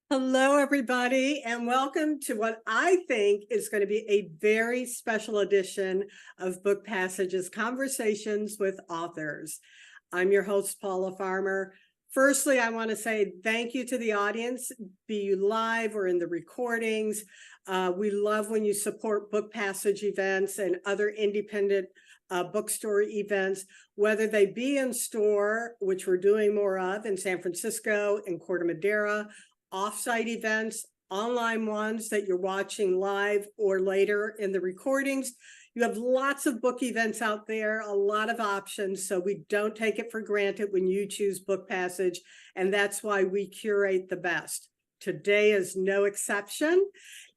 Hello, everybody, and welcome to what I think is going to be a very special edition of Book Passages Conversations with Authors. I'm your host, Paula Farmer. Firstly, I want to say thank you to the audience, be you live or in the recordings. We love when you support book passage events and other independent bookstore events, whether they be in store, which we're doing more of in San Francisco and Corte Madera, offsite events, online ones that you're watching live or later in the recordings. You have lots of book events out there, a lot of options, so we don't take it for granted when you choose Book Passage, and that's why we curate the best. Today is no exception,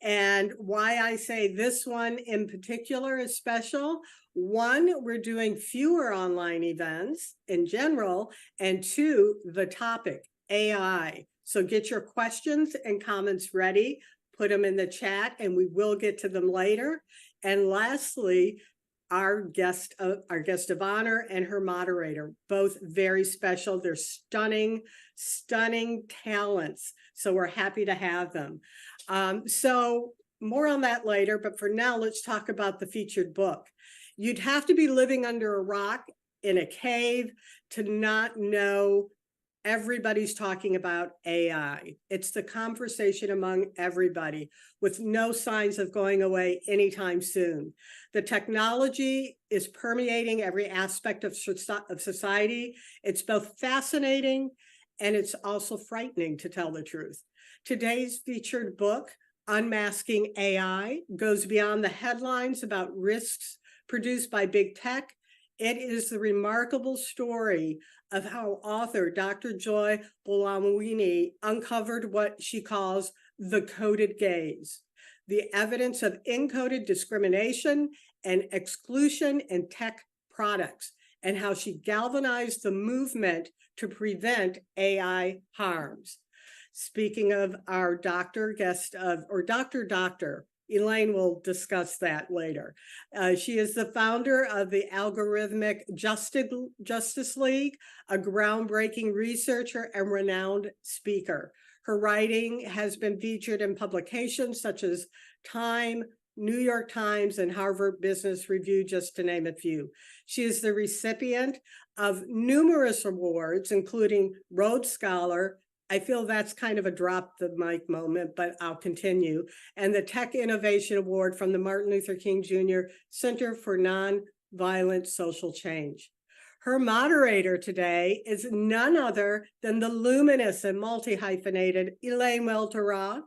and why I say this one in particular is special. One, we're doing fewer online events in general, and two, the topic, AI. So get your questions and comments ready, put them in the chat, and we will get to them later. And lastly, our guest of honor and her moderator, both very special. They're stunning talents. So we're happy to have them. So more on that later, but for now, let's talk about the featured book. You'd have to be living under a rock in a cave to not know everybody's talking about AI. It's the conversation among everybody with no signs of going away anytime soon. The technology is permeating every aspect of society. It's both fascinating and it's also frightening, to tell the truth. Today's featured book, Unmasking AI, goes beyond the headlines about risks produced by big tech. It is the remarkable story of how author Dr. Joy Buolamwini uncovered what she calls the coded gaze, the evidence of encoded discrimination and exclusion in tech products, and how she galvanized the movement to prevent AI harms. Speaking of our Dr. Elaine will discuss that later. She is the founder of the Algorithmic Justice League, a groundbreaking researcher and renowned speaker. Her writing has been featured in publications such as Time, New York Times, and Harvard Business Review, just to name a few. She is the recipient of numerous awards, including Rhodes Scholar. I feel that's kind of a drop the mic moment, but I'll continue. And the Tech Innovation Award from the Martin Luther King Jr. Center for Nonviolent Social Change. Her moderator today is none other than the luminous and multi-hyphenated Elaine Welteroth.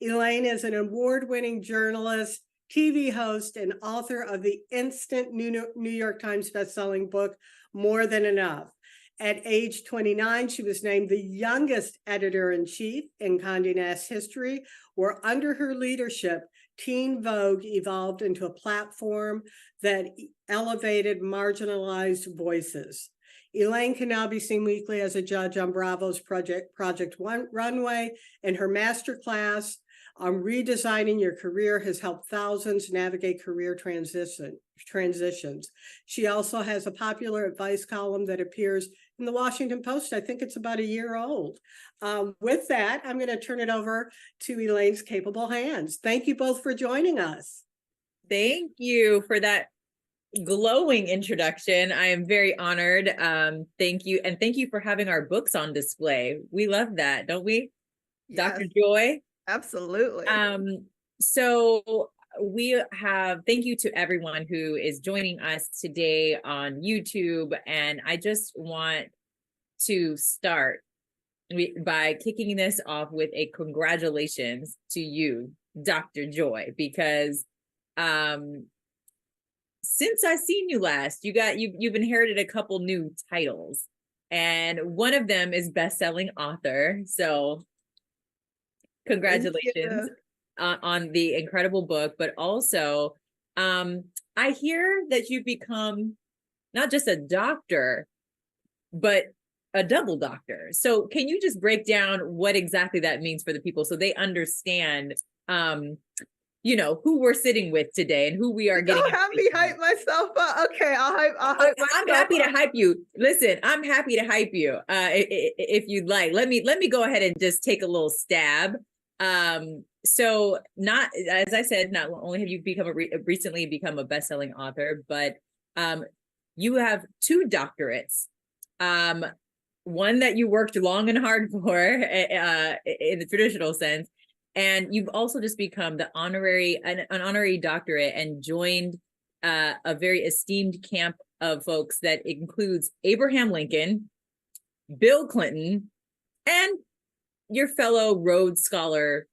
Elaine is an award-winning journalist, TV host, and author of the instant New York Times bestselling book, More Than Enough. At age 29, she was named the youngest editor-in-chief in Condé Nast history, where under her leadership, Teen Vogue evolved into a platform that elevated marginalized voices. Elaine can now be seen weekly as a judge on Bravo's Project Runway, and her masterclass on redesigning your career has helped thousands navigate career transitions. She also has a popular advice column that appears in the Washington Post. I think it's about a year old. With that, I'm going to turn it over to Elaine's capable hands. Thank you both for joining us. Thank you for that glowing introduction. I am very honored. Thank you. And thank you for having our books on display. We love that, don't we? Yes, Dr. Joy? absolutely. So we have, thank you to everyone who is joining us today on YouTube. And I just want to start by kicking this off with a congratulations to you, Dr. Joy, because since I've seen you last, you've inherited a couple new titles, and one of them is best-selling author. So congratulations on the incredible book, but also I hear that you've become not just a doctor, but a double doctor. So can you just break down what exactly that means for the people so they understand you know, who we're sitting with today and who we are getting. Don't have me hype myself up. Okay, I'll hype myself. I'm happy to hype you. Listen, I'm happy to hype you. If you'd like, let me go ahead and just take a little stab. So not, as I said, not only have you recently become a best-selling author, but you have 2 doctorates. One that you worked long and hard for in the traditional sense, and you've also just become an honorary doctorate and joined a very esteemed camp of folks that includes Abraham Lincoln, Bill Clinton, and your fellow Rhodes Scholar,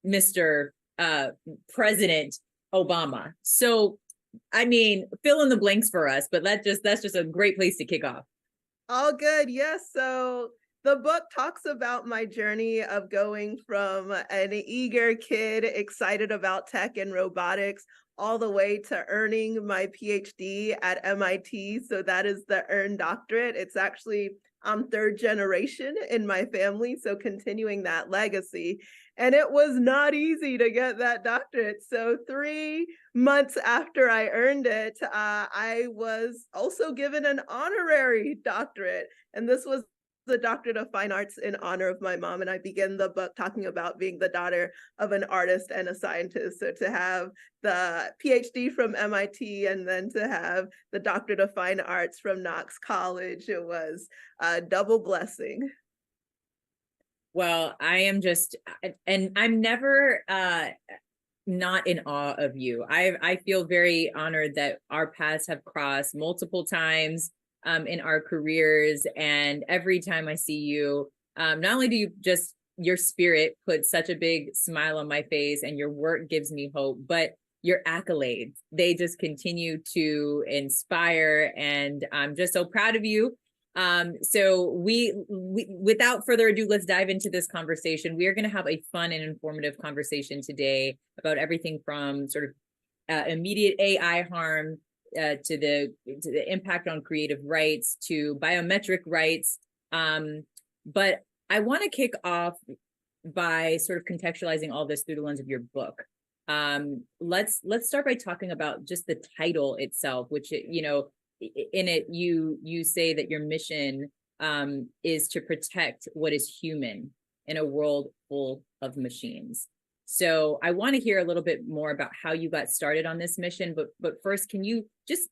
Mr. President Obama. So, I mean, fill in the blanks for us, but that's just a great place to kick off. All good. Yes. So the book talks about my journey of going from an eager kid excited about tech and robotics all the way to earning my PhD at MIT. So that is the earned doctorate. It's actually I'm 3rd generation in my family, so continuing that legacy. And it was not easy to get that doctorate. So 3 months after I earned it, I was also given an honorary doctorate. And this was the Doctorate of Fine Arts in honor of my mom. And I begin the book talking about being the daughter of an artist and a scientist. So to have the PhD from MIT and then to have the Doctorate of Fine Arts from Knox College, it was a double blessing. Well, I am just, and I'm never not in awe of you. I feel very honored that our paths have crossed multiple times in our careers. And every time I see you, not only do you just, your spirit puts such a big smile on my face and your work gives me hope, but your accolades, they just continue to inspire. And I'm just so proud of you. So we without further ado, let's dive into this conversation. We are going to have a fun and informative conversation today about everything from sort of immediate AI harm to the impact on creative rights, to biometric rights. But I want to kick off by sort of contextualizing all this through the lens of your book. Let's start by talking about just the title itself, which, you know, in it, you say that your mission is to protect what is human in a world full of machines. So I want to hear a little bit more about how you got started on this mission. But first, can you just,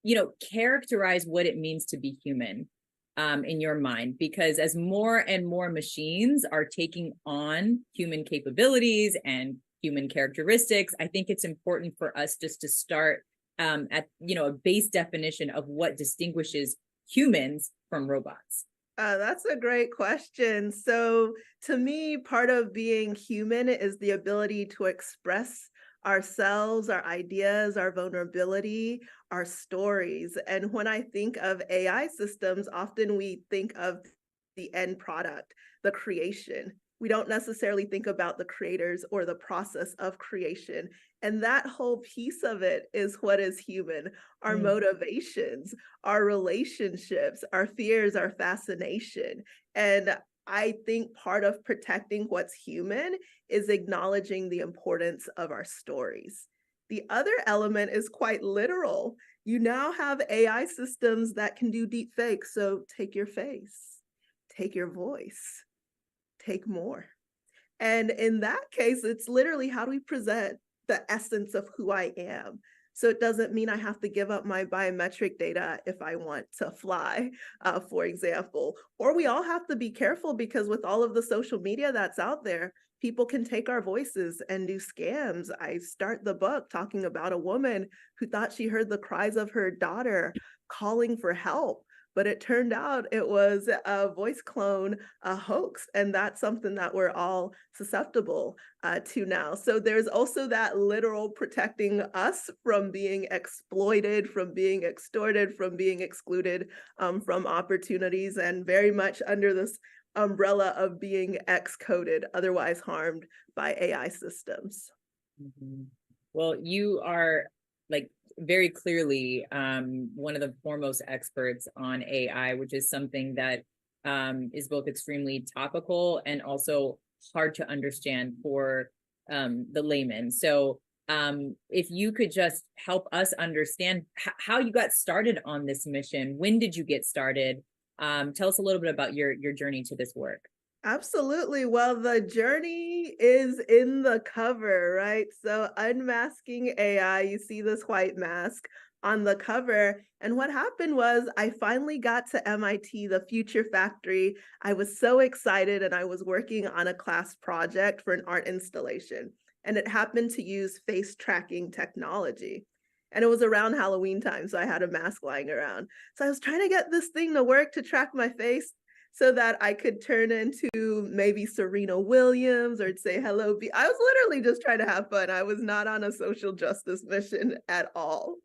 you know, characterize what it means to be human in your mind? Because as more and more machines are taking on human capabilities and human characteristics, I think it's important for us just to start at, you know, a base definition of what distinguishes humans from robots. That's a great question. So to me, part of being human is the ability to express ourselves, our ideas, our vulnerability, our stories. And when I think of AI systems, often we think of the end product, the creation. We don't necessarily think about the creators or the process of creation. And that whole piece of it is what is human, our motivations, our relationships, our fears, our fascination. And I think part of protecting what's human is acknowledging the importance of our stories. The other element is quite literal. You now have AI systems that can do deep fakes. So take your face, take your voice, take more. And in that case, it's literally, how do we present the essence of who I am? So it doesn't mean I have to give up my biometric data if I want to fly, for example. Or we all have to be careful, because with all of the social media that's out there, people can take our voices and do scams. I start the book talking about a woman who thought she heard the cries of her daughter calling for help, but it turned out it was a voice clone, a hoax. And that's something that we're all susceptible to now. So there's also that literal protecting us from being exploited, from being extorted, from being excluded from opportunities, and very much under this umbrella of being excoded, otherwise harmed by AI systems. Mm-hmm. Well, you are like very clearly one of the foremost experts on AI, which is something that is both extremely topical and also hard to understand for the layman. So if you could just help us understand how you got started on this mission. When did you get started? Tell us a little bit about your journey to this work. Absolutely. Well, the journey is in the cover, right? So Unmasking AI, you see this white mask on the cover. And what happened was I finally got to MIT, the Future Factory. I was so excited and I was working on a class project for an art installation. And it happened to use face tracking technology. And it was around Halloween time, so I had a mask lying around. So I was trying to get this thing to work to track my face so that I could turn into maybe Serena Williams or say hello. I was literally just trying to have fun. I was not on a social justice mission at all.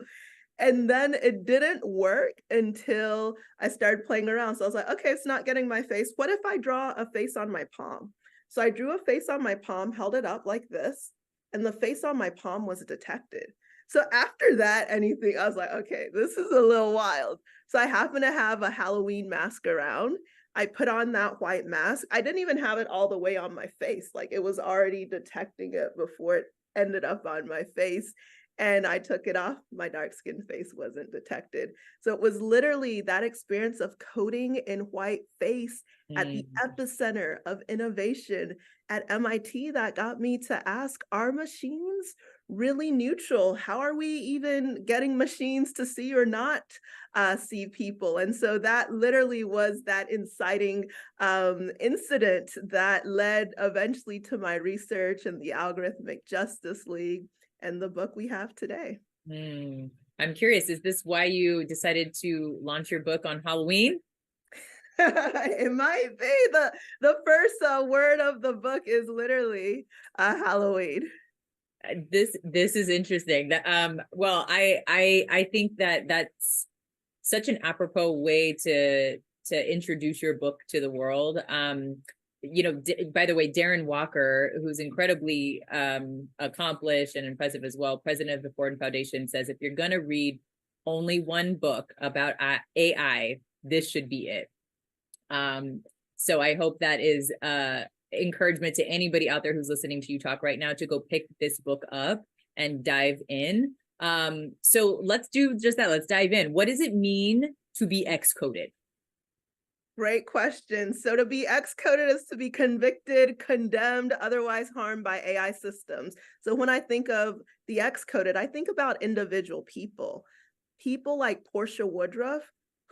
And then it didn't work until I started playing around. So I was like, okay, it's not getting my face. What if I draw a face on my palm? So I drew a face on my palm, held it up like this, and the face on my palm was detected. So after that, I was like, okay, this is a little wild. So I happen to have a Halloween mask around. I put on that white mask. I didn't even have it all the way on my face. Like it was already detecting it before it ended up on my face. And I took it off. My dark skinned face wasn't detected. So it was literally that experience of coding in white face at the epicenter of innovation at MIT that got me to ask, are machines really neutral? How are we even getting machines to see or not see people? And so that literally was that inciting incident that led eventually to my research and the Algorithmic Justice League and the book we have today. I'm curious, is this why you decided to launch your book on Halloween? It might be. The first word of the book is literally Halloween. This is interesting. Well, I think that that's such an apropos way to introduce your book to the world. You know, by the way, Darren Walker, who's incredibly accomplished and impressive as well, president of the Ford Foundation, says if you're going to read only one book about AI, this should be it. So I hope that is encouragement to anybody out there who's listening to you talk right now to go pick this book up and dive in. So let's do just that. Let's dive in. What does it mean to be excoded? Great question. So to be excoded is to be convicted, condemned, otherwise harmed by AI systems. So when I think of the excoded, I think about individual people. People like Portia Woodruff,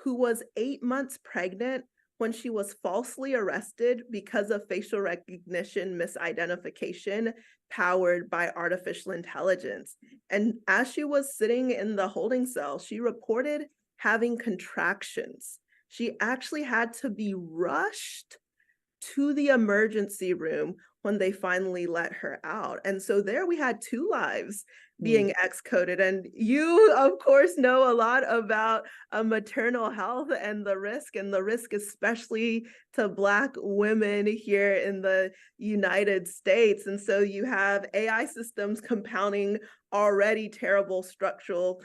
who was 8 months pregnant when she was falsely arrested because of facial recognition misidentification powered by artificial intelligence. And as she was sitting in the holding cell, she reported having contractions. She actually had to be rushed to the emergency room when they finally let her out. And so there we had 2 lives being excoded. And you, of course, know a lot about maternal health and the risk especially to Black women here in the United States. And so you have AI systems compounding already terrible structural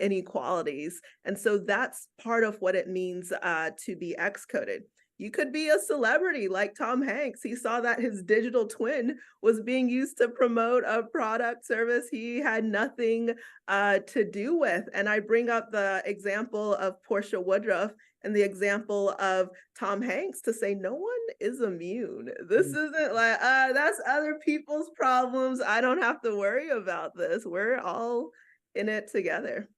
inequalities. And so that's part of what it means to be excoded. You could be a celebrity like Tom Hanks. He saw that his digital twin was being used to promote a product service he had nothing to do with. And I bring up the example of Portia Woodruff and the example of Tom Hanks to say no one is immune. This isn't like, that's other people's problems. I don't have to worry about this. We're all in it together.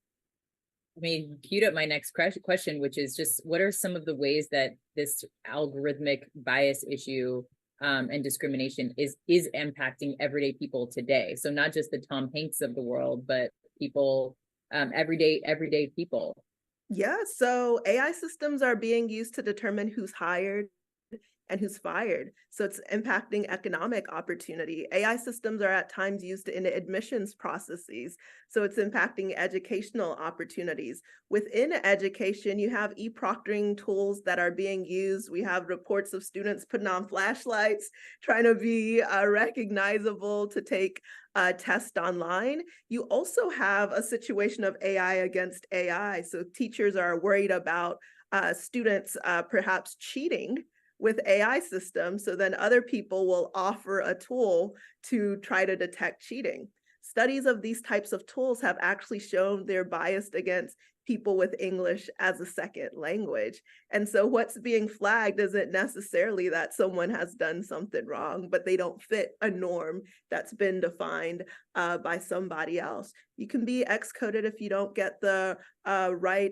I mean, queued up my next question, which is just what are some of the ways that this algorithmic bias issue and discrimination is impacting everyday people today? So not just the Tom Hanks of the world, but people, everyday people. Yeah, so AI systems are being used to determine who's hired and who's fired. So it's impacting economic opportunity. AI systems are at times used in admissions processes. So it's impacting educational opportunities. Within education, you have e-proctoring tools that are being used. We have reports of students putting on flashlights, trying to be recognizable to take a test online. You also have a situation of AI against AI. So teachers are worried about students perhaps cheating with AI systems, so then other people will offer a tool to try to detect cheating. studies of these types of tools have actually shown they're biased against people with English as a second language. And so what's being flagged isn't necessarily that someone has done something wrong, but they don't fit a norm that's been defined by somebody else. You can be excoded if you don't get the right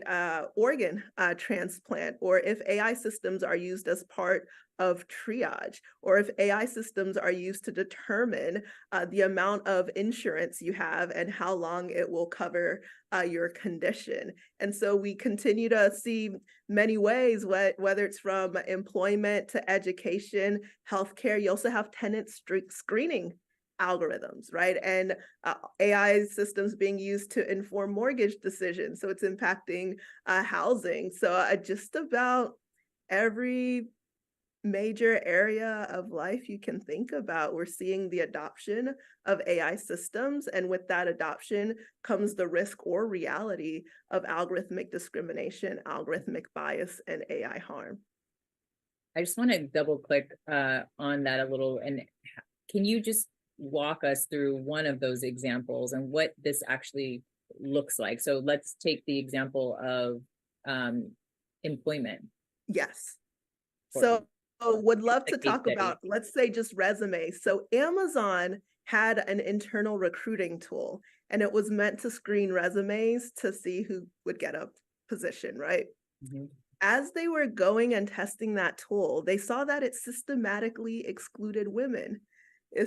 organ transplant, or if AI systems are used as part of triage, or if AI systems are used to determine the amount of insurance you have and how long it will cover your condition. And so we continue to see many ways, whether it's from employment to education, healthcare. You also have tenant screening algorithms, right? And AI systems being used to inform mortgage decisions. So it's impacting housing. So just about every major area of life you can think about, we're seeing the adoption of AI systems. And with that adoption comes the risk or reality of algorithmic discrimination, algorithmic bias, and AI harm. I just want to double click on that a little. And can you just walk us through one of those examples and what this actually looks like? So let's take the example of employment. Yes. So would love to talk about, let's say, just resumes. So Amazon had an internal recruiting tool, and it was meant to screen resumes to see who would get a position, right? Mm-hmm. As they were going and testing that tool, they saw that it systematically excluded women.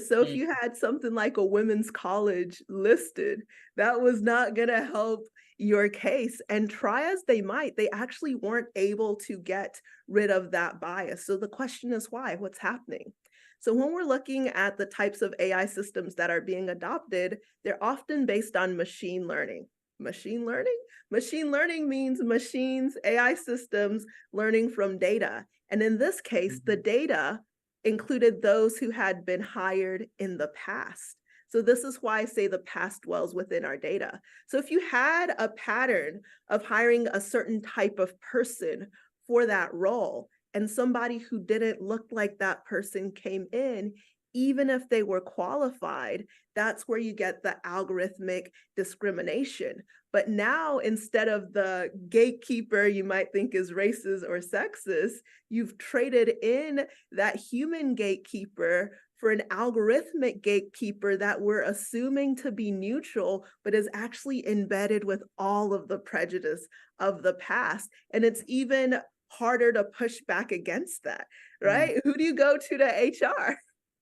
So if you had something like a women's college listed, that was not going to help your case. And try as they might, they actually weren't able to get rid of that bias. So the question is why? What's happening? So when we're looking at the types of AI systems that are being adopted, they're often based on machine learning. Machine learning? Machine learning means machines, AI systems learning from data. And in this case, the data included those who had been hired in the past. So this is why I say the past dwells within our data. So if you had a pattern of hiring a certain type of person for that role, and somebody who didn't look like that person came in, even if they were qualified, that's where you get the algorithmic discrimination. But now, instead of the gatekeeper you might think is racist or sexist, you've traded in that human gatekeeper for an algorithmic gatekeeper that we're assuming to be neutral, but is actually embedded with all of the prejudice of the past. And it's even harder to push back against that, right? Who do you go to HR?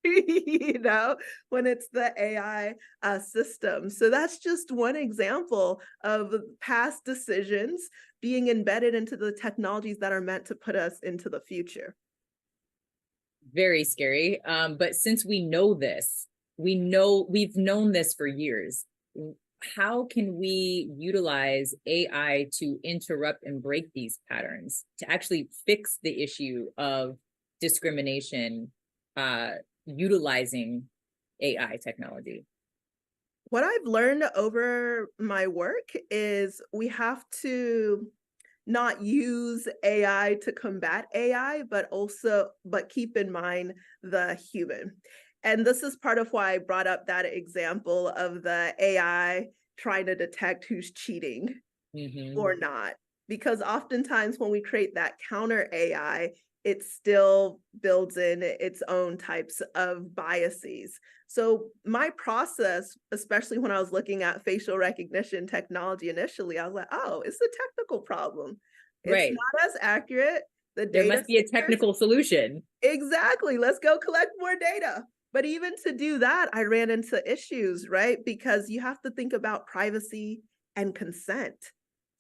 You know, when it's the AI system. So that's just one example of past decisions being embedded into the technologies that are meant to put us into the future. Very scary. But since we know this, we've known this for years. How can we utilize AI to interrupt and break these patterns, to actually fix the issue of discrimination, utilizing AI technology? What I've learned over my work is we have to not use AI to combat AI, but keep in mind the human. And this is part of why I brought up that example of the AI trying to detect who's cheating or not. Because oftentimes when we create that counter AI, it still builds in its own types of biases. So my process, especially when I was looking at facial recognition technology initially, I was like, oh, it's a technical problem. It's not as accurate. There must be a technical solution. Exactly. Let's go collect more data. But even to do that, I ran into issues, right? Because you have to think about privacy and consent.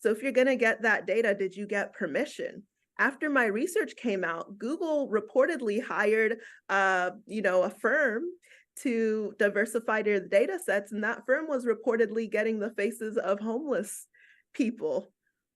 So if you're going to get that data, did you get permission? After my research came out, Google reportedly hired, a firm to diversify their data sets, and that firm was reportedly getting the faces of homeless people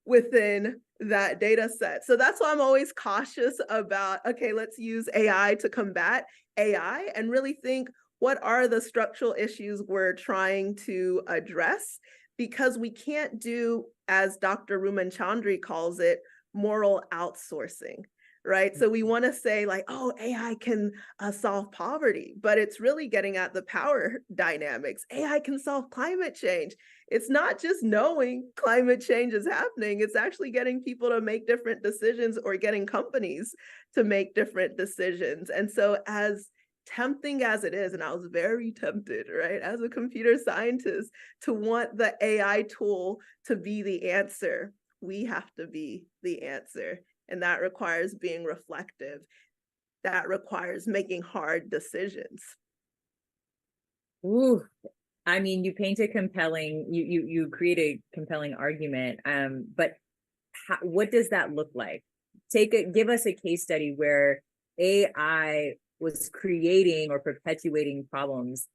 within that data set. So that's why I'm always cautious about, okay, let's use AI to combat AI and really think, what are the structural issues we're trying to address? Because we can't do, as Dr. Ruman Chandri calls it, moral outsourcing. right? So we want to say like, oh, AI can solve poverty, but it's really getting at the power dynamics. AI can solve climate change. It's not just knowing climate change is happening, it's actually getting people to make different decisions or getting companies to make different decisions. And so as tempting as it is, and I was very tempted, right, as a computer scientist, to want the AI tool to be the answer, we have to be the answer. And that requires being reflective. That requires making hard decisions. Ooh, I mean, you paint a compelling, you create a compelling argument. But what does that look like? Give us a case study where AI was creating or perpetuating problems,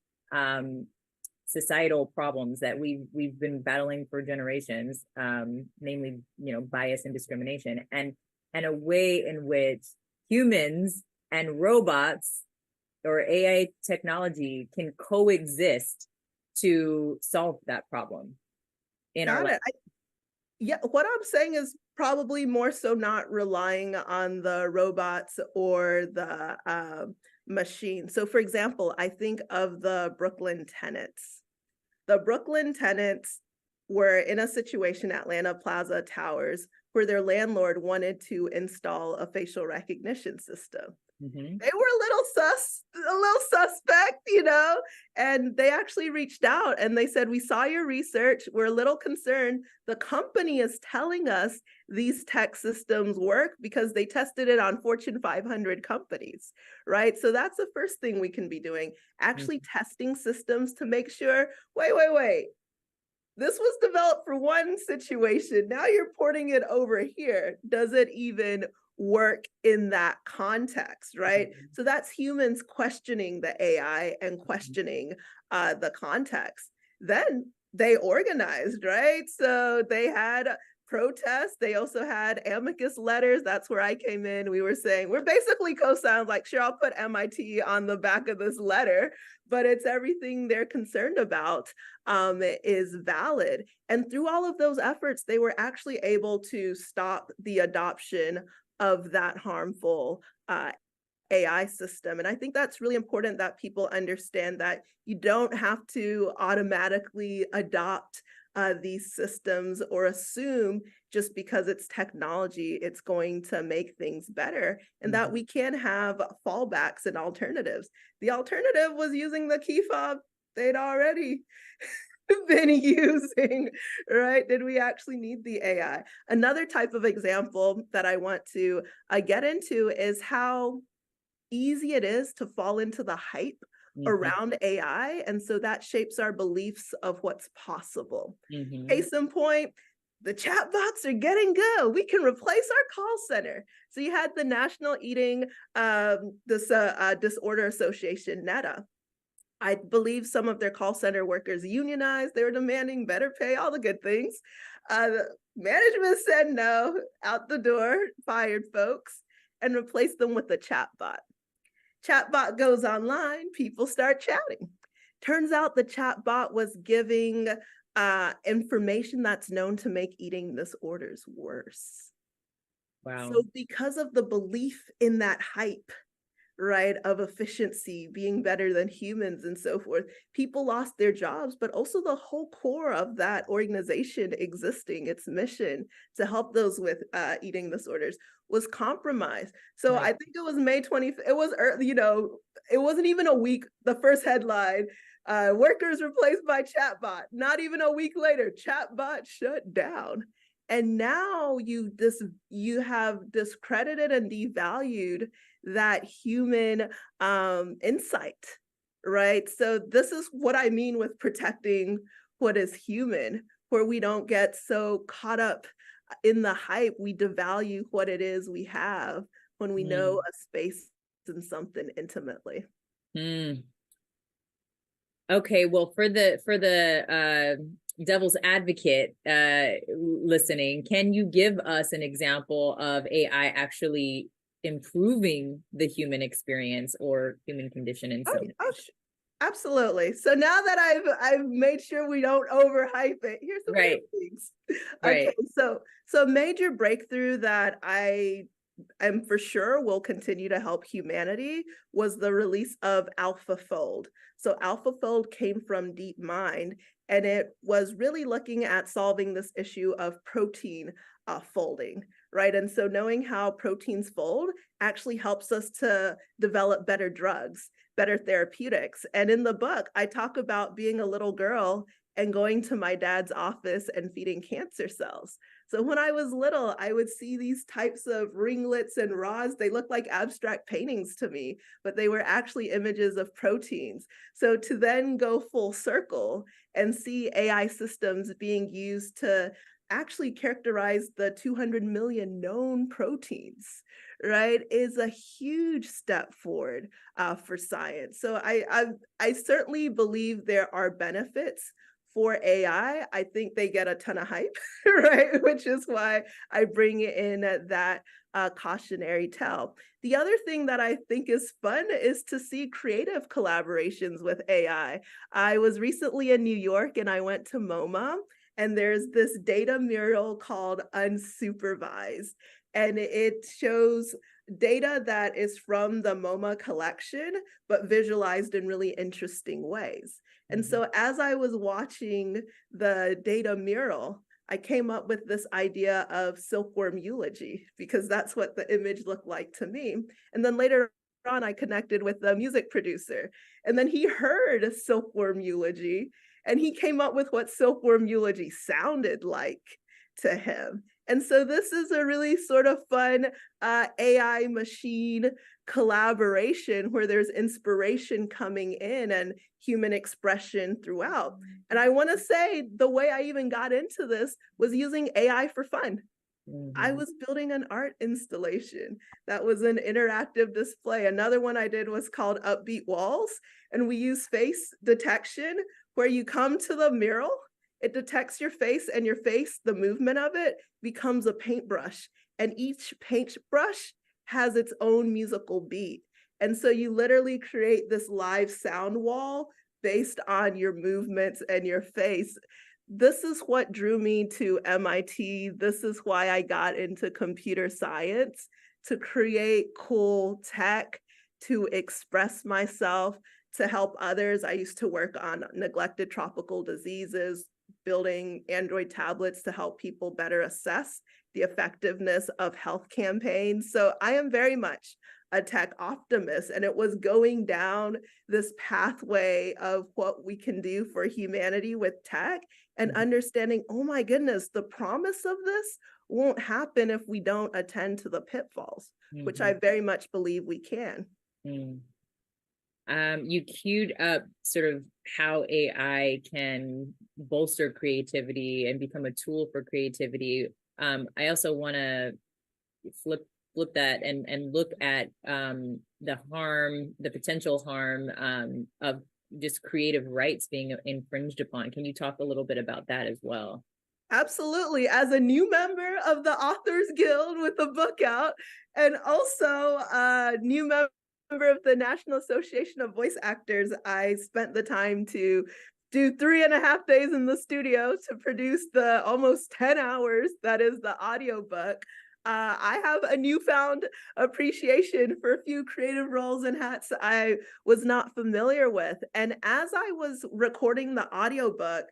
societal problems that we've been battling for generations, namely, bias and discrimination, and a way in which humans and robots or AI technology can coexist to solve that problem in our life. Yeah, what I'm saying is probably more so not relying on the robots or the machine. So for example, I think of the Brooklyn tenants. The Brooklyn tenants were in a situation at Atlanta Plaza Towers where their landlord wanted to install a facial recognition system. Mm-hmm. They were a little suspect, and they actually reached out and they said, we saw your research. We're a little concerned. The company is telling us these tech systems work because they tested it on Fortune 500 companies, right? So that's the first thing we can be doing, actually testing systems to make sure, wait. This was developed for one situation. Now you're porting it over here. Does it even work in that context, right? So that's humans questioning the AI and questioning the context. Then they organized, right? So they had protests. They also had amicus letters. That's where I came in. We were saying, we're basically co-signs, like, sure, I'll put MIT on the back of this letter, but it's everything they're concerned about is valid. And through all of those efforts, they were actually able to stop the adoption of that harmful AI system. And I think that's really important that people understand that you don't have to automatically adopt these systems or assume just because it's technology, it's going to make things better, and that we can have fallbacks and alternatives. The alternative was using the key fob they'd already been using, right? Did we actually need the AI? Another type of example that I want to get into is how easy it is to fall into the hype around AI. And so that shapes our beliefs of what's possible. Case in point, the chatbots are getting good. We can replace our call center. So you had the National Eating Disorder Association, NEDA. I believe some of their call center workers unionized. They were demanding better pay, all the good things. The management said no, out the door, fired folks, and replaced them with a chatbot. Chatbot goes online, people start chatting. Turns out the chatbot was giving information that's known to make eating disorders worse. Wow. So because of the belief in that hype, right, of efficiency being better than humans and so forth, people lost their jobs, but also the whole core of that organization existing, its mission to help those with eating disorders, was compromised. So I think it was May 25th, it was, it wasn't even a week, the first headline, workers replaced by chatbot. Not even a week later, chatbot shut down. And now you have discredited and devalued that human insight, right? So this is what I mean with protecting what is human, where we don't get so caught up in the hype. We devalue what it is we have when we know a space and something intimately. Okay, well, for the devil's advocate listening, can you give us an example of AI actually improving the human experience or human condition in some way? Absolutely. So now that I've made sure we don't overhype it, here's some things. Okay, so major breakthrough that I and for sure will continue to help humanity was the release of AlphaFold. So AlphaFold came from DeepMind, and it was really looking at solving this issue of protein folding, right? And so knowing how proteins fold actually helps us to develop better drugs, better therapeutics. And in the book, I talk about being a little girl and going to my dad's office and feeding cancer cells. So when I was little, I would see these types of ringlets and rods. They looked like abstract paintings to me, but they were actually images of proteins. So to then go full circle and see AI systems being used to actually characterize the 200 million known proteins, right, is a huge step forward for science. So I certainly believe there are benefits for AI. I think they get a ton of hype, right? Which is why I bring in that cautionary tale. The other thing that I think is fun is to see creative collaborations with AI. I was recently in New York and I went to MoMA, and there's this data mural called Unsupervised, and it shows data that is from the MoMA collection, but visualized in really interesting ways. And so as I was watching the data mural, I came up with this idea of silkworm eulogy, because that's what the image looked like to me. And then later on, I connected with the music producer, and then he heard silkworm eulogy, and he came up with what silkworm eulogy sounded like to him. And so this is a really sort of fun AI machine collaboration where there's inspiration coming in and human expression throughout. And I want to say the way I even got into this was using AI for fun. I was building an art installation that was an interactive display. Another one I did was called Upbeat Walls, and we use face detection where you come to the mural, it detects your face, and your face, the movement of it, becomes a paintbrush. And each paintbrush has its own musical beat. And so you literally create this live sound wall based on your movements and your face. This is what drew me to MIT. This is why I got into computer science, to create cool tech, to express myself, to help others. I used to work on neglected tropical diseases, building Android tablets to help people better assess the effectiveness of health campaigns. So I am very much a tech optimist, and it was going down this pathway of what we can do for humanity with tech and understanding, oh my goodness, the promise of this won't happen if we don't attend to the pitfalls, which I very much believe we can. You queued up sort of how AI can bolster creativity and become a tool for creativity. I also want to flip that and look at the potential harm of just creative rights being infringed upon. Can you talk a little bit about that as well? Absolutely. As a new member of the Authors Guild with a book out, and also a new member of the National Association of Voice Actors, I spent the time to do 3.5 days in the studio to produce the almost 10 hours that is the audiobook. I have a newfound appreciation for a few creative roles and hats I was not familiar with. And as I was recording the audiobook,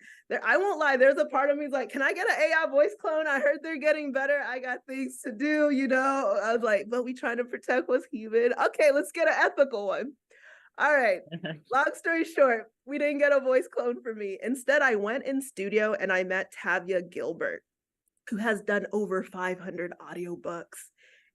I won't lie, there's a part of me like, can I get an AI voice clone? I heard they're getting better. I got things to do, you know? I was like, but we trying to protect what's human. Okay, let's get an ethical one. All right, long story short, we didn't get a voice clone for me. Instead, I went in studio and I met Tavia Gilbert, who has done over 500 audiobooks,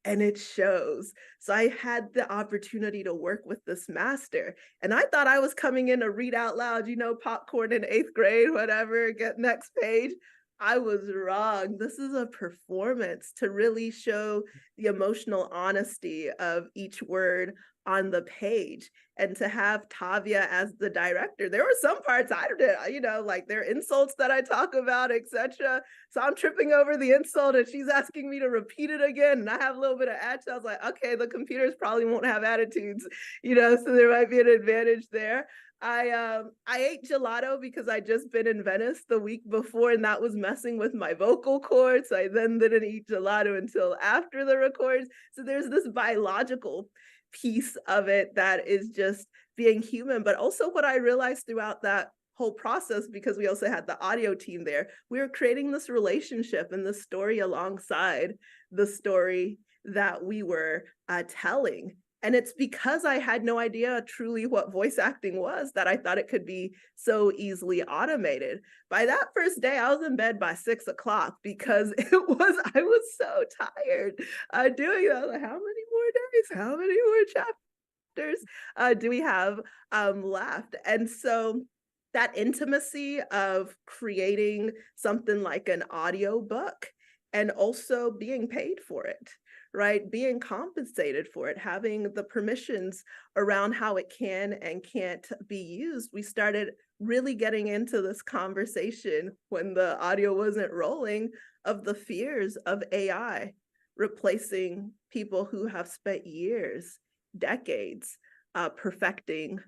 and it shows. So I had the opportunity to work with this master, and I thought I was coming in to read out loud, you know, popcorn in 8th grade, whatever, get next page. I was wrong. This is a performance to really show the emotional honesty of each word on the page, and to have Tavia as the director. There were some parts I did, you know, like there are insults that I talk about, etc. So I'm tripping over the insult and she's asking me to repeat it again. And I have a little bit of attitude. I was like, okay, the computers probably won't have attitudes, you know, so there might be an advantage there. I ate gelato because I just been in Venice the week before, and that was messing with my vocal cords. So I then didn't eat gelato until after the records. So there's this biological piece of it that is just being human. But also what I realized throughout that whole process, because we also had the audio team there, we were creating this relationship and this story alongside the story that we were telling. And it's because I had no idea truly what voice acting was that I thought it could be so easily automated. By that first day, I was in bed by 6 o'clock because I was so tired doing that. I was like, how many more days? How many more chapters do we have left? And so that intimacy of creating something like an audio book and also being paid for it, right? Being compensated for it, having the permissions around how it can and can't be used. We started really getting into this conversation when the audio wasn't rolling of the fears of AI replacing people who have spent years, decades, perfecting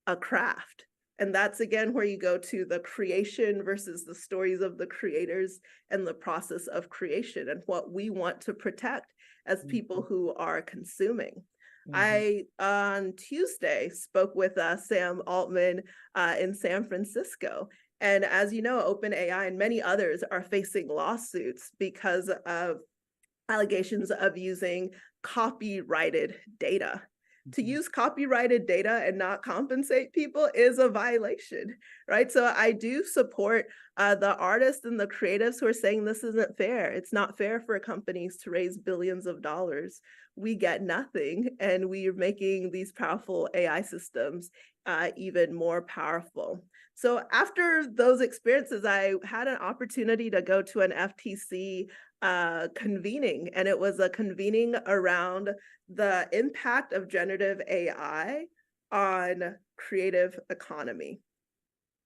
a craft. And that's again where you go to the creation versus the stories of the creators and the process of creation and what we want to protect as people who are consuming. I, on Tuesday, spoke with Sam Altman in San Francisco. And as you know, OpenAI and many others are facing lawsuits because of allegations of using copyrighted data. To use copyrighted data and not compensate people is a violation, right? So I do support the artists and the creatives who are saying this isn't fair. It's not fair for companies to raise billions of dollars. We get nothing, and we are making these powerful AI systems even more powerful. So after those experiences, I had an opportunity to go to an FTC convening, and it was a convening around the impact of generative AI on creative economy.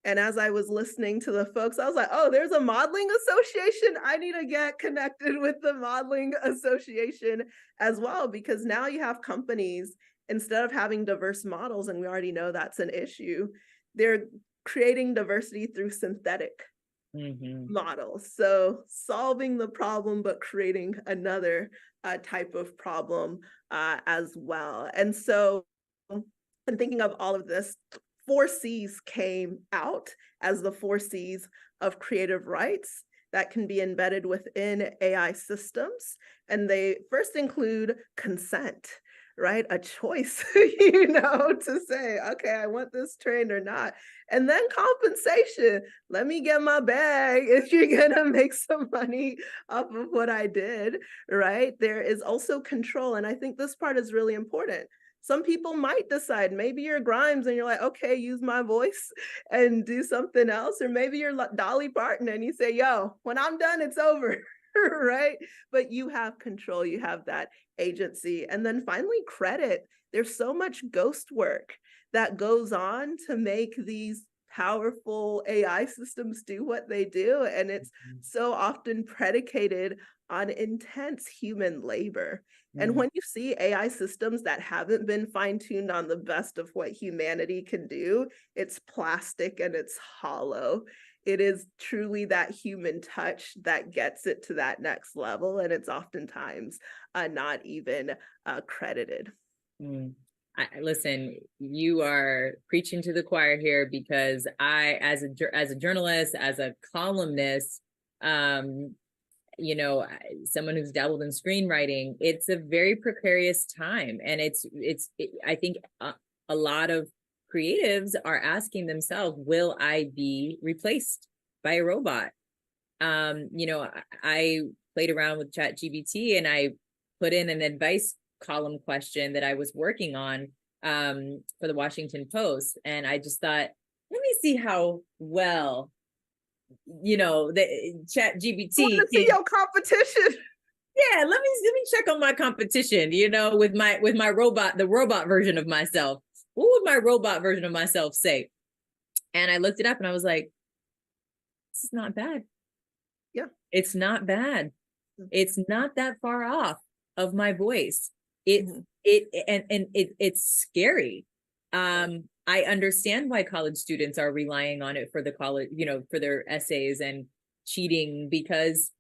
And as I was listening to the folks, I was like, oh, there's a modeling association. I need to get connected with the modeling association as well, because now you have companies, instead of having diverse models, and we already know that's an issue, they're creating diversity through synthetic models. So solving the problem, but creating another type of problem as well. And so I'm thinking of all of this. 4 C's came out as the 4 C's of creative rights that can be embedded within AI systems. And they first include consent, right? A choice, to say, okay, I want this trained or not. And then compensation. Let me get my bag if you're gonna make some money off of what I did, right? There is also control. And I think this part is really important. Some people might decide, maybe you're Grimes and you're like, okay, use my voice and do something else. Or maybe you're Dolly Parton and you say, yo, when I'm done, it's over, right? But you have control, you have that agency. And then finally, credit. There's so much ghost work that goes on to make these powerful AI systems do what they do. And it's so often predicated on intense human labor. And when you see AI systems that haven't been fine-tuned on the best of what humanity can do, it's plastic and it's hollow. It is truly that human touch that gets it to that next level. And it's oftentimes not even credited. Listen, you are preaching to the choir here, because I, as a journalist, as a columnist, someone who's dabbled in screenwriting, it's a very precarious time. And I think a lot of creatives are asking themselves, will I be replaced by a robot? I played around with ChatGPT and I put in an advice column question that I was working on for the Washington Post. And I just thought, let me see how well the ChatGPT. I want to see your competition. Yeah, let me check on my competition, with my robot, the robot version of myself. What would my robot version of myself say? And I looked it up and I was like, this is not bad. Yeah. It's not bad. It's not that far off of my voice. It's scary. I understand why college students are relying on it for the college, for their essays and cheating, because,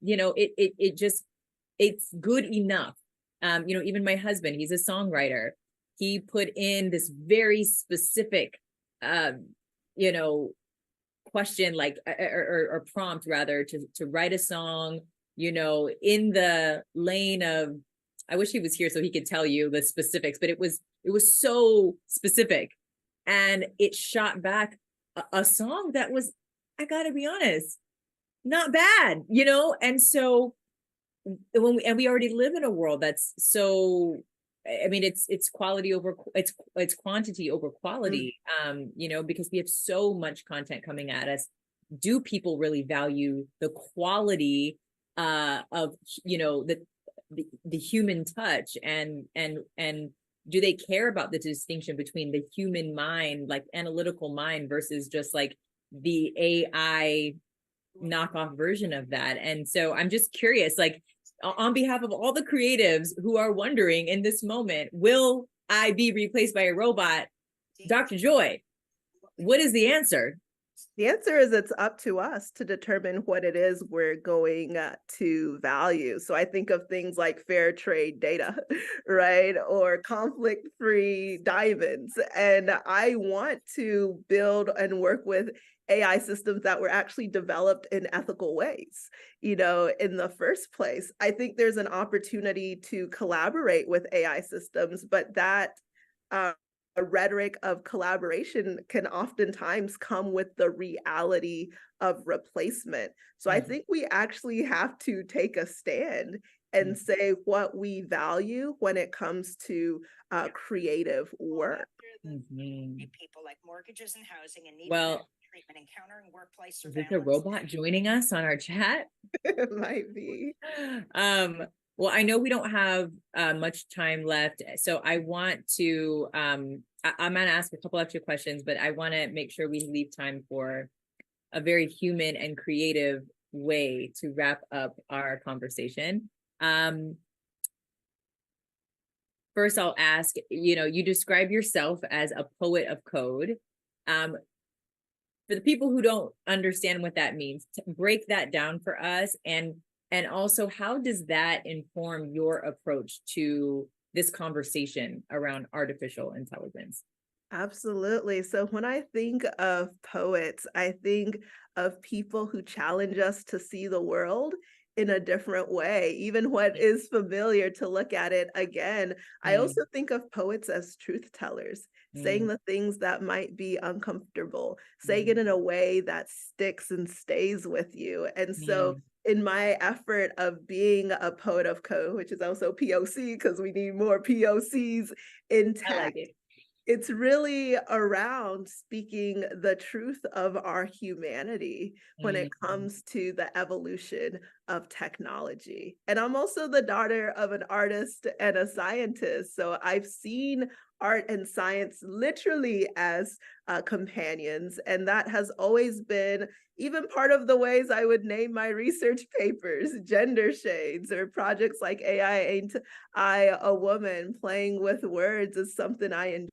it's good enough. Even my husband, he's a songwriter. He put in this very specific, question, like, or prompt rather, to write a song, in the lane of, I wish he was here so he could tell you the specifics, but it was so specific, and it shot back a song that was, I gotta be honest, not bad, and so we already live in a world that's so, I mean, it's quality over, it's quantity over quality, because we have so much content coming at us. Do people really value the quality of, the human touch, and do they care about the distinction between the human mind, like analytical mind, versus just like the AI knockoff version of that? And so I'm just curious, like, on behalf of all the creatives who are wondering in this moment, will I be replaced by a robot? Dr. Joy, what is the answer? The answer is it's up to us to determine what it is we're going to value. So I think of things like fair trade data, right? Or conflict-free diamonds. And I want to build and work with AI systems that were actually developed in ethical ways, in the first place. I think there's an opportunity to collaborate with AI systems, but that a rhetoric of collaboration can oftentimes come with the reality of replacement. So I think we actually have to take a stand and say what we value when it comes to creative work. People like mortgages and housing and Well, treatment, encountering workplace is this a robot joining us on our chat? It might be. Well, I know we don't have much time left, so I want to, I'm going to ask a couple extra questions, but I want to make sure we leave time for a very human and creative way to wrap up our conversation. First, I'll ask, you describe yourself as a poet of code. For the people who don't understand what that means, break that down for us. And also, how does that inform your approach to this conversation around artificial intelligence? Absolutely. So when I think of poets, I think of people who challenge us to see the world in a different way, even what is familiar, to look at it again. I also think of poets as truth tellers, saying the things that might be uncomfortable, saying it in a way that sticks and stays with you. And so in my effort of being a poet of code, which is also POC, because we need more POCs in tech, I like it. It's really around speaking the truth of our humanity when it comes to the evolution of technology. And I'm also the daughter of an artist and a scientist. So I've seen art and science literally as companions. And that has always been even part of the ways I would name my research papers: gender shades, or projects like AI Ain't I a Woman. Playing with words is something I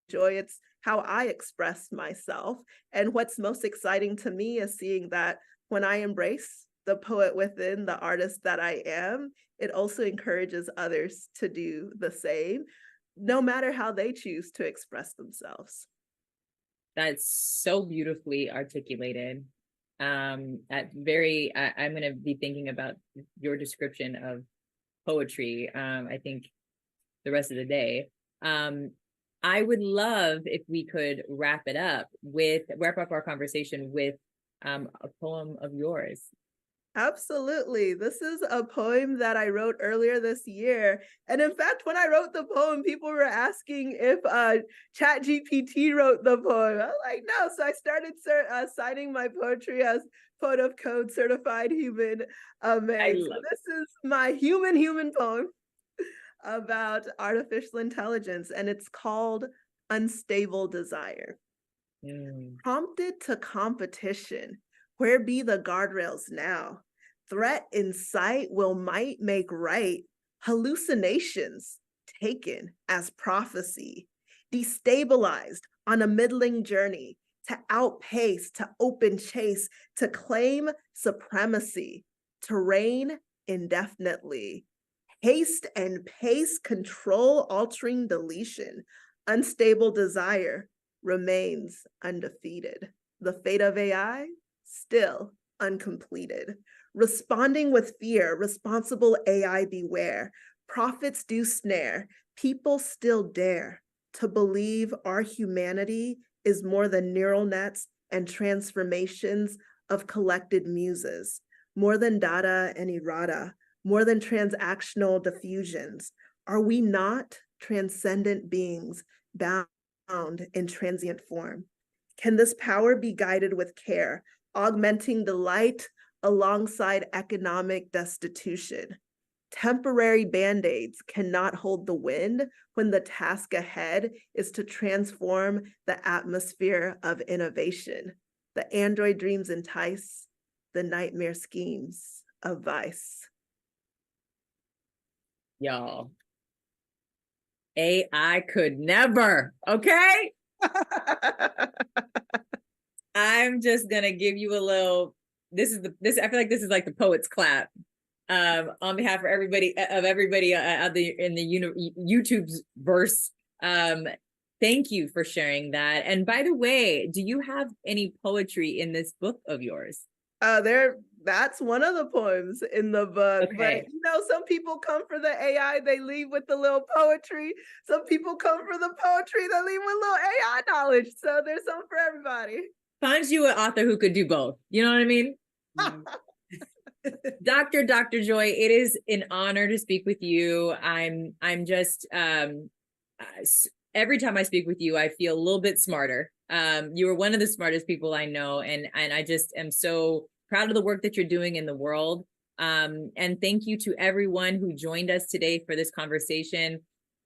enjoy. It's how I express myself. And what's most exciting to me is seeing that when I embrace the poet within, the artist that I am, it also encourages others to do the same, no matter how they choose to express themselves. That's so beautifully articulated. I'm going to be thinking about your description of poetry, I think, the rest of the day. I would love if we could wrap up our conversation with a poem of yours. Absolutely. This is a poem that I wrote earlier this year. And in fact, when I wrote the poem, people were asking if ChatGPT wrote the poem. I was like, no. So I started signing my poetry as Poet of Code Certified Human. So this is my human poem about artificial intelligence, and it's called Unstable Desire. Prompted to competition, where be the guardrails now? Threat in sight, will might make right? Hallucinations taken as prophecy. Destabilized, on a middling journey to outpace, to open chase, to claim supremacy, to reign indefinitely. Haste and pace, control altering deletion, unstable desire remains undefeated. The fate of AI, still uncompleted. Responding with fear, responsible AI beware. Prophets do snare, people still dare to believe our humanity is more than neural nets and transformations of collected muses, more than data and errata, more than transactional diffusions. Are we not transcendent beings bound in transient form? Can this power be guided with care, augmenting delight alongside economic destitution? Temporary band-aids cannot hold the wind when the task ahead is to transform the atmosphere of innovation. The android dreams entice, the nightmare schemes of vice. Y'all, AI could never, okay? I'm just gonna give you a little, I feel like this is like the poet's clap. On behalf of everybody out there in the YouTube's verse. Thank you for sharing that. And by the way, do you have any poetry in this book of yours? That's one of the poems in the book. Okay. But some people come for the AI, they leave with the little poetry. Some people come for the poetry, they leave with little AI knowledge. So there's some for everybody. Find you an author who could do both. You know what I mean? Dr. Joy, it is an honor to speak with you. I'm just every time I speak with you, I feel a little bit smarter. You are one of the smartest people I know, and I just am so proud of the work that you're doing in the world. And thank you to everyone who joined us today for this conversation.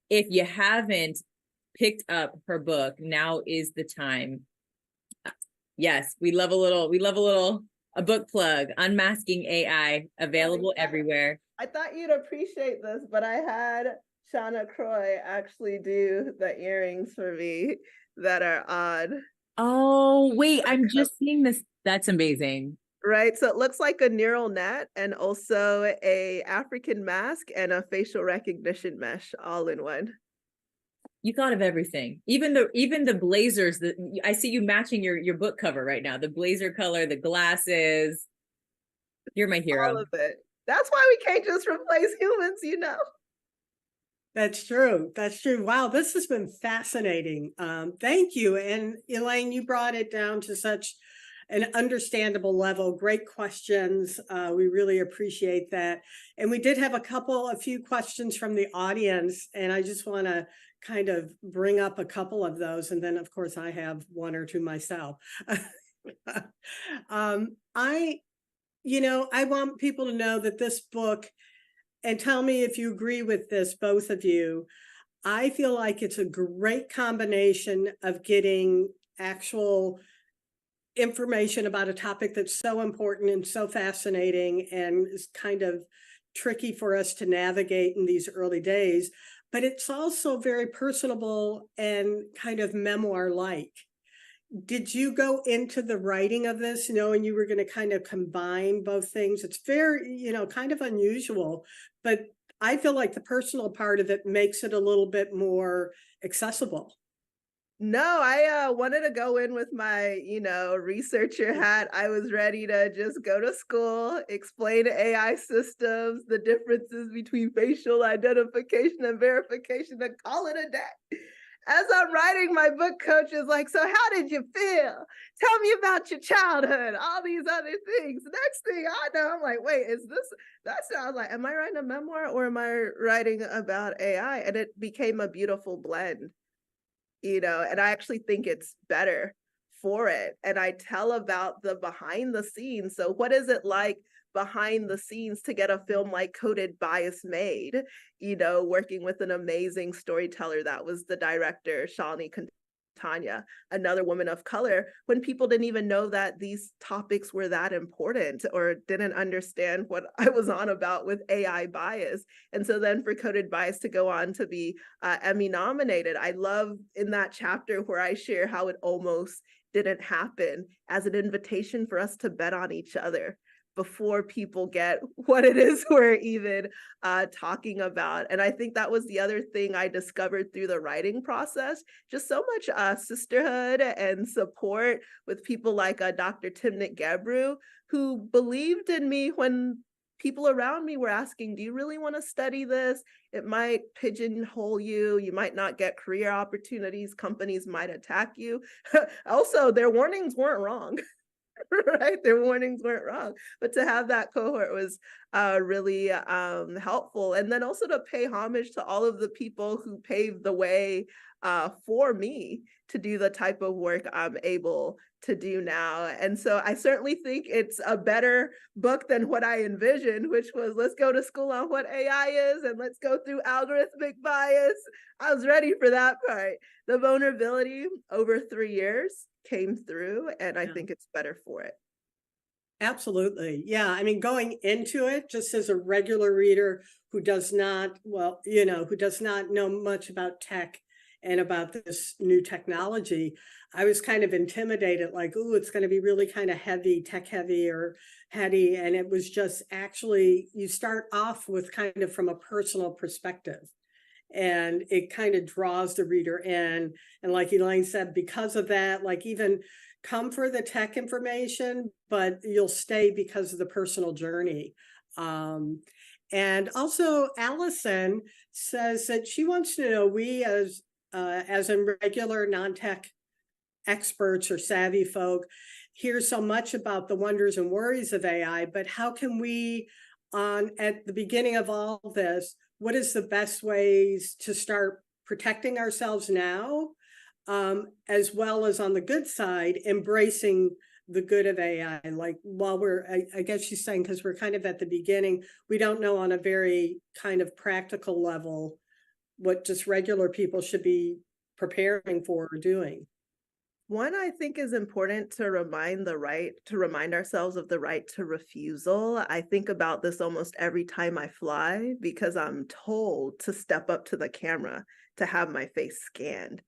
If you haven't picked up her book, now is the time. Yes, we love a book plug, Unmasking AI, available everywhere. I thought you'd appreciate this, but I had Shauna Croy actually do the earrings for me that are odd. Oh, wait, I'm just seeing this. That's amazing. Right, so it looks like a neural net and also a African mask and a facial recognition mesh all in one. You thought of everything, even the blazers. I see you matching your book cover right now. The blazer color, the glasses. You're my hero. All of it. That's why we can't just replace humans, That's true. That's true. Wow, this has been fascinating. Thank you. And Elaine, you brought it down to such an understandable level. Great questions. We really appreciate that. And we did have a few questions from the audience, and I just want to kind of bring up a couple of those. And then, of course, I have one or two myself. I want people to know that this book, and tell me if you agree with this, both of you, I feel like it's a great combination of getting actual information about a topic that's so important and so fascinating and is kind of tricky for us to navigate in these early days, but it's also very personable and kind of memoir-like. Did you go into the writing of this knowing you were going to kind of combine both things? It's very, kind of unusual, but I feel like the personal part of it makes it a little bit more accessible. No, I wanted to go in with my, researcher hat. I was ready to just go to school, explain AI systems, the differences between facial identification and verification, and call it a day. As I'm writing, my book coach is like, so how did you feel? Tell me about your childhood, all these other things. Next thing I know, I'm like, wait, that sounds like, am I writing a memoir or am I writing about AI? And it became a beautiful blend. And I actually think it's better for it. And I tell about the behind the scenes. So what is it like behind the scenes to get a film like Coded Bias made, working with an amazing storyteller that was the director, Shawnee Tanya, another woman of color, when people didn't even know that these topics were that important or didn't understand what I was on about with AI bias. And so then for Coded Bias to go on to be Emmy nominated, I love in that chapter where I share how it almost didn't happen as an invitation for us to bet on each other before people get what it is we're even talking about. And I think that was the other thing I discovered through the writing process, just so much sisterhood and support with people like Dr. Timnit Gebru, who believed in me when people around me were asking, do you really want to study this? It might pigeonhole you. You might not get career opportunities. Companies might attack you. Also, their warnings weren't wrong. Right, their warnings weren't wrong, but to have that cohort was really helpful. And then also to pay homage to all of the people who paved the way for me to do the type of work I'm able to do now. And so I certainly think it's a better book than what I envisioned, which was let's go to school on what AI is and let's go through algorithmic bias. I was ready for that part. The vulnerability over 3 years came through, and I think it's better for it. Absolutely. Yeah. I mean, going into it just as a regular reader who does not, well, who does not know much about tech and about this new technology, I was kind of intimidated, like, ooh, it's going to be really kind of heavy, tech heavy or heady. And it was just actually, you start off with kind of from a personal perspective. And it kind of draws the reader in. And like Elaine said, because of that, like even come for the tech information, but you'll stay because of the personal journey. And also Allison says that she wants to know, we as in regular non-tech experts or savvy folk hear so much about the wonders and worries of AI, but how can we at the beginning of all this, what is the best ways to start protecting ourselves now, as well as on the good side, embracing the good of AI? Like while I guess she's saying, because we're kind of at the beginning, we don't know on a very kind of practical level what just regular people should be preparing for or doing. One, I think is important to remind ourselves of the right to refusal. I think about this almost every time I fly because I'm told to step up to the camera to have my face scanned.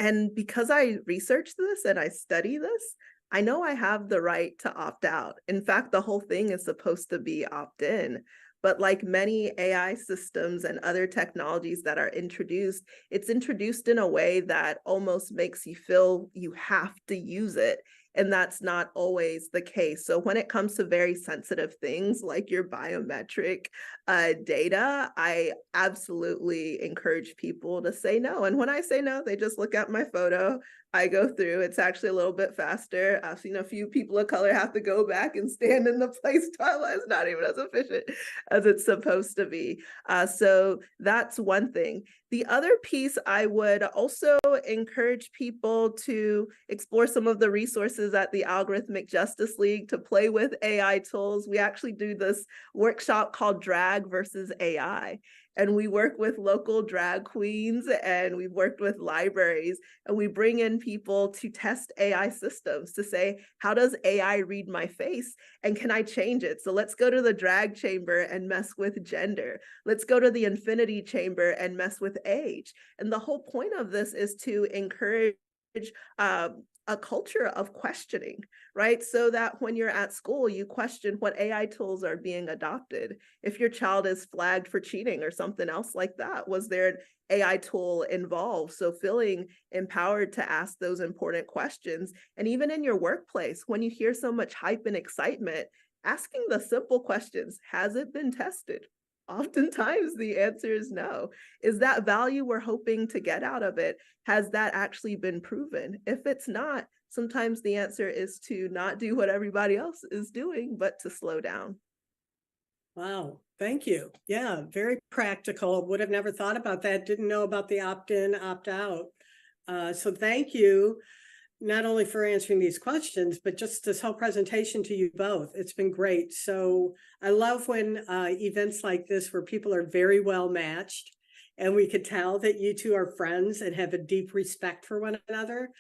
And because I research this and I study this, I know I have the right to opt out. In fact, the whole thing is supposed to be opt-in. But like many AI systems and other technologies that are introduced, it's introduced in a way that almost makes you feel you have to use it. And that's not always the case. So when it comes to very sensitive things like your biometric data, I absolutely encourage people to say no. And when I say no, they just look at my photo. I go through. It's actually a little bit faster. I've seen a few people of color have to go back and stand in the place toilet. It's not even as efficient as it's supposed to be. So that's one thing. The other piece, I would also encourage people to explore some of the resources at the Algorithmic Justice League to play with AI tools. We actually do this workshop called Drag versus AI. And we work with local drag queens and we've worked with libraries, and we bring in people to test AI systems to say, how does AI read my face and can I change it? So let's go to the drag chamber and mess with gender. Let's go to the infinity chamber and mess with age. And the whole point of this is to encourage a culture of questioning, right? So that when you're at school, you question what AI tools are being adopted. If your child is flagged for cheating or something else like that, was there an AI tool involved? So feeling empowered to ask those important questions. And even in your workplace, when you hear so much hype and excitement, asking the simple questions, has it been tested? Oftentimes the answer is no. Is that value we're hoping to get out of it, has that actually been proven? If it's not, sometimes the answer is to not do what everybody else is doing, but to slow down. Wow, thank you. Yeah, very practical. Would have never thought about that. Didn't know about the opt-in, opt-out. So thank you, not only for answering these questions, but just this whole presentation to you both. It's been great. So I love when events like this where people are very well matched and we could tell that you two are friends and have a deep respect for one another.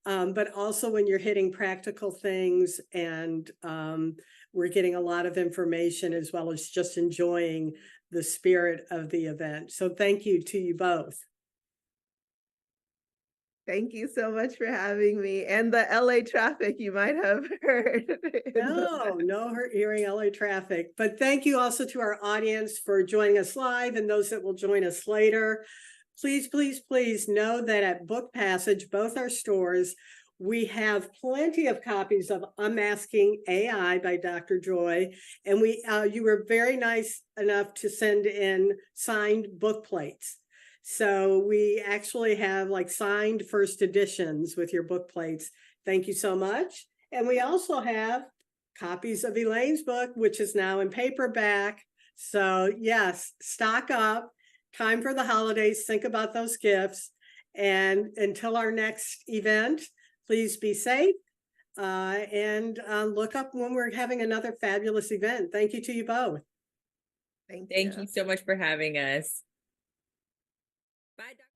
But also when you're hitting practical things, and we're getting a lot of information, as well as just enjoying the spirit of the event. So thank you to you both. Thank you so much for having me, and the LA traffic you might have heard. No hearing LA traffic, but thank you also to our audience for joining us live and those that will join us later. Please, please, please know that at Book Passage, both our stores, we have plenty of copies of Unmasking AI by Dr. Joy, and you were very nice enough to send in signed book plates. So we actually have like signed first editions with your book plates. Thank you so much. And we also have copies of Elaine's book, which is now in paperback. So yes, stock up. Time for the holidays. Think about those gifts. And until our next event, please be safe and look up when we're having another fabulous event. Thank you to you both. Thank you so much for having us. Bye, Dr.